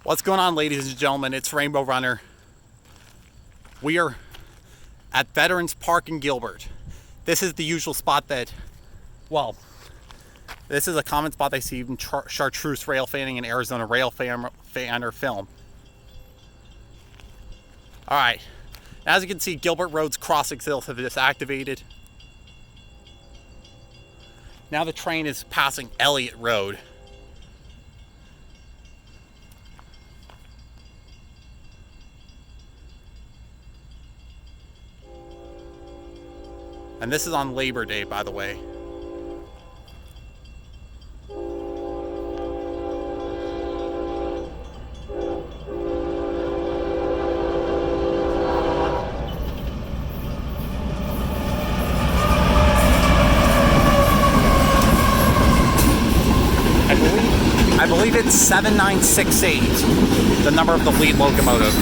What's going on, ladies and gentlemen? It's Rainbow Runner. We are at Veterans Park in Gilbert. This is the usual spot that, well, this is a common spot they see in Chartreuse Railfanning and Arizona Railfanner film. Alright, as you can see, Gilbert Road's crossing signals have just activated. Now the train is passing Elliott Road. And this is on Labor Day, by the way. I believe it's 7968, the number of the lead locomotive.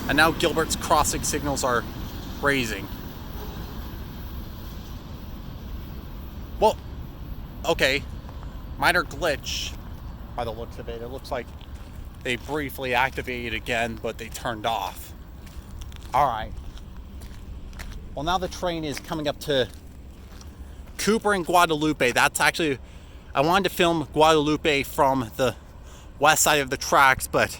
And now Gilbert's crossing signals are raising. Well, okay, minor glitch by the looks of it. It looks like they briefly activated again, but they turned off. Alright. Well, now the train is coming up to Cooper and Guadalupe. That's actually, I wanted to film Guadalupe from the west side of the tracks, but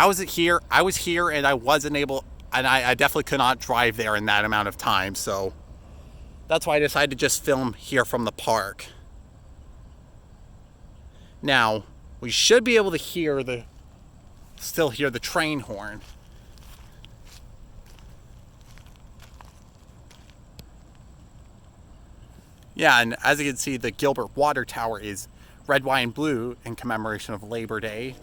I was here and I wasn't able, and I definitely could not drive there in that amount of time, so that's why I decided to just film here from the park. Now, we should be able to still hear the train horn. Yeah, and as you can see, the Gilbert Water Tower is red, white, and blue in commemoration of Labor Day.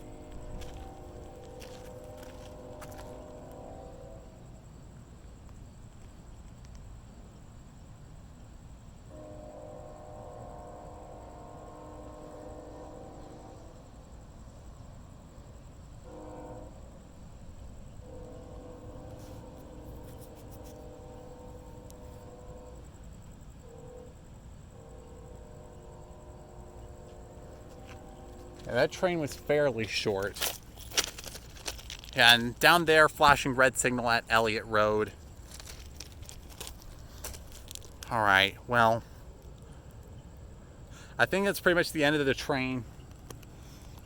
Yeah, that train was fairly short. Yeah, and down there, flashing red signal at Elliott Road. Alright, well, I think that's pretty much the end of the train.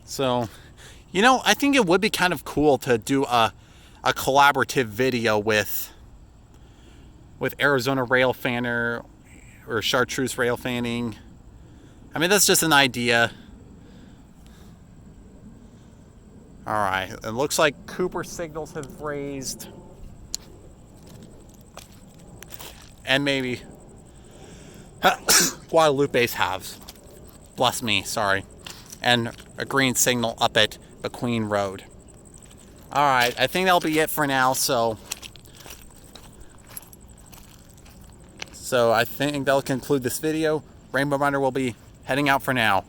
So, you know, I think it would be kind of cool to do a collaborative video with Arizona Railfanner or Chartreuse Railfanning. I mean, that's just an idea. Alright, it looks like Cooper signals have raised. And maybe Guadalupe's have. Bless me, sorry. And a green signal up at McQueen Road. Alright, I think that'll be it for now, so I think that'll conclude this video. Rainbow Runner will be heading out for now.